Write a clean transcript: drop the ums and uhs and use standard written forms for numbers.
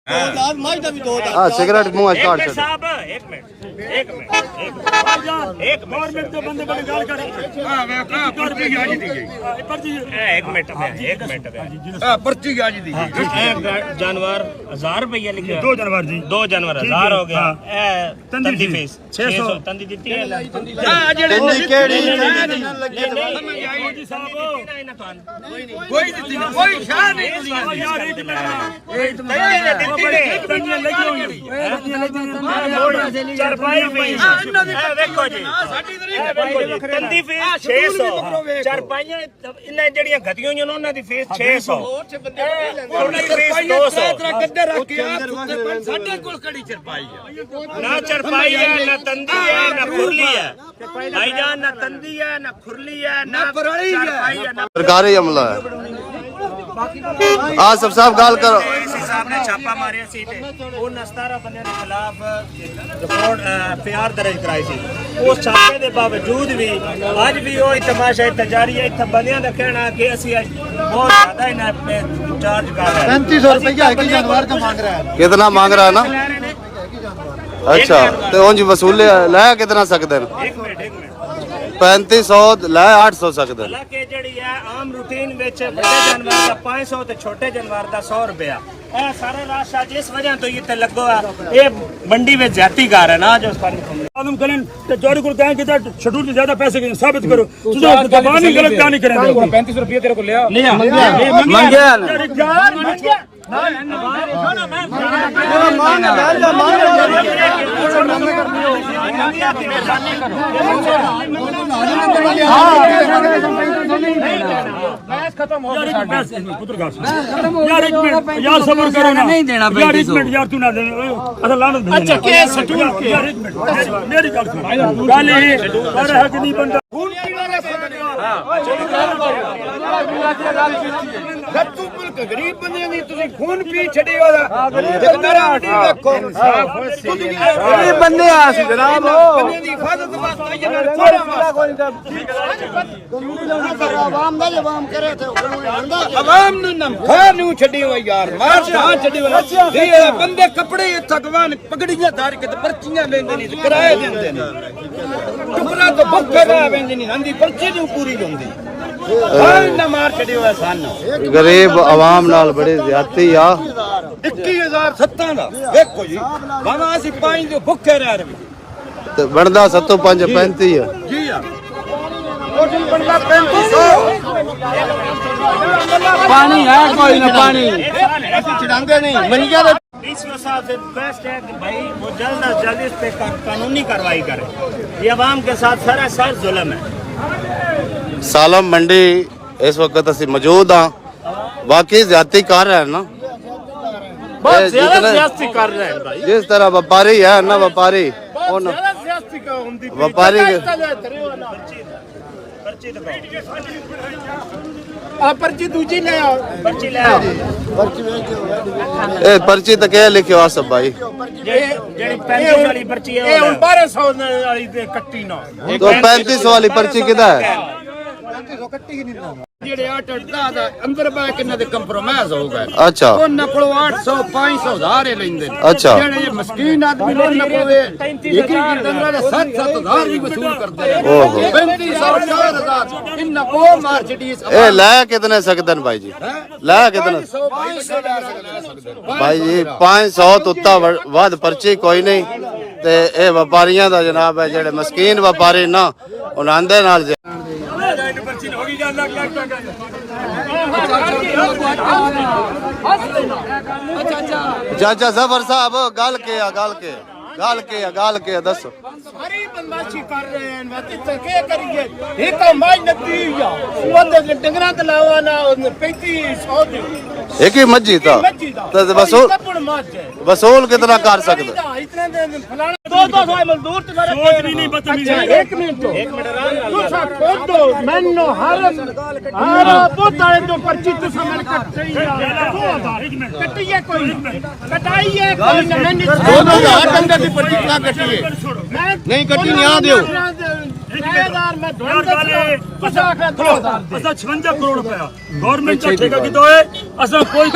हाँ सिगरेट मुंह काट छो साहब एक मिनट गवर्नमेंट तो बंदे बड़े गाल कर हां मैं कहां पर्ची आज दी गई पर्ची एक मिनट पर्ची आज दी गई जानवर 1000 रुपया लिखे दो जानवर जी 2 जानवर 1000 हो गया ए तंदी फीस 600 तंदी दी है हां जेड़े केड़ी लगे जी साहब कोई दी कोई शान नहीं यार एक चरपाई देखो जी तंदी फीस 600 चरपाइयां इन्ने जड़ियां गतियां होईयां उन्हां दी फीस 600 उन्हां दी फीस 200 गद्दे रख के साडे कोल कड़ी चरपाई है ना चरपाई है ना तंदी है ना खुरली है भाईजान ना तंदी है ना खुरली है ना चरपाई है ना सरकारी अमला है हाँ सब साहब गाल करो इसी साहब ने छापा मारे सी ते उन 17 बंदे के खिलाफ रिपोर्ट एफआईआर दर्ज कराई सी उस छापे के बावजूद भी आज भी वो तमाशा जारी है इतना बंदियां का कहना कि असि बहुत ज्यादा इन्हें चार्ज कर रहे हैं 3500 रुपया एक जानवर का मांग रहा है कितना मांग रहा है ना अच्छा तो उंज वसूले लाया कितना सकते हैं एक मिनट 3500 लाया 800 सकते हैं हालांकि जड़ी है आम रूटीन विच बड़े जानवर का 500 ते छोटे जानवर का 100 रुपया ए सारा राशा जिस वजह तो ये लगो है ये मंडी में ज्यादती कर है ना जो आदम करें तो जोड़ी को कहें कि शेड्यूल से ज्यादा पैसे के साबित करो तुझे जबान ही गलत क्या नहीं करेंगे 3500 रुपया तेरे को ले मांगे खत्म हो गया यार सबर करो ना नहीं देना यार एक मिनट यार तू ना दे लानत अच्छा केस शेड्यूल के यार एक मिनट मेरी गल सुन गल ये सारे हक नहीं बनता खून पीना रे गत्तू पुल गरीब बंदे दी तुसी खून पी छड़ी वाला जगदरा हड्डी देखो गरीब बंदे आ सी जनाब बंदे दी हिफाजत वास्ते ये ना आवाम दा जवाब करे थे आवाम नु नम खार नु छड़ी हो यार मार कहां छड़ी वाला ये बंदे कपड़े थकवान पगड़ियां धार के पर्चियां लेंदे नहीं किराए देंदे नहीं टुकड़ा तो भुखे रह वेंदे नहीं हंदी पर्ची नु पूरी होंदी गरीब आवाम नाल बड़ी ज्यादती आ 21000 सत्तां दा देखो जी बाबा ਅਸੀਂ पाई जो भुखे रह रहे ते बनदा 705 35 है जी हां और दिन बनदा 3500 पानी है कोई ना पानी ऐसे चिढ़ांगे नहीं मंडिया दे डीसीओ साहब से रिक्वेस्ट है कि भाई वो जल्द से जल्द इस पे कानूनी कार्रवाई करें ये आवाम के साथ सरासर जुल्म है सालम मंडी इस वक्त असि मौजूद हाँ बाकी ज्यादती कर रहे हैं ना बहुत ज्यादा ज्यादती कर रहे हैं भाई जिस तरह व्यापारी है ना व्यापारी व्यापारी पर्ची दूजी ले आओ पर्ची ले आओ ए पर्ची तो क्या लिखियो आ सब भाई जेडी 35 वाली पर्ची है ये 1200 वाली ते कट्टी ना तो 3500 वाली पर्ची किदा है जेडे 8 दा अंदर बा किन्ना दे कंप्रोमाइज हो गए अच्छा ਉਹਨਾਂ ਕੋਲ 800 500 ਹਜ਼ਾਰ ਲੈਂਦੇ ਨੇ अच्छा ਜਿਹੜੇ ਮਸਕੀਨ ਆਦਮੀ ਉਹਨਾਂ ਕੋਲ ਇੱਕ ਇੱਕ ਡੰਗਰਾਂ ਦੇ 7-7 ਵੀ ਵਸੂਲ ਕਰਦੇ ਨੇ 3500 ਇੰਨਾ ਕੋ ਮਾਰ ਛੜੀ ए ला कितने सकते हैं भाई जी ला कितने भाई जी 500 तो उत्ता वध पर्ची कोई नहीं ते ए व्यापारियां दा जनाब है जेड़े मस्कीन व्यापारी ना उन्हां दे नाल चाचा जफर साहब गल के दसो सारी बदमाशी कर रहे हैं बात तो क्या करिए एक माई नदी या बंदे डंगरा ते लावा ना 3500 दी एक ही मज्जी था तो वसूल कितना कर सकते इतने फलाना 200 मजदूर तुम्हारा सोच नहीं बदतमीज एक मिनट तू सब खोद दो मैंने हर पोताए जो पर्ची तो समझ कट कटिए कोई कटाइए कोई मैंने 2000 बंदे की पर्ची ना कटिए नहीं कटी नहीं आ दियो 1000 में ढोल वाले 56 करोड़ रुपया गवर्नमेंट का ठेका की तो है असा कोई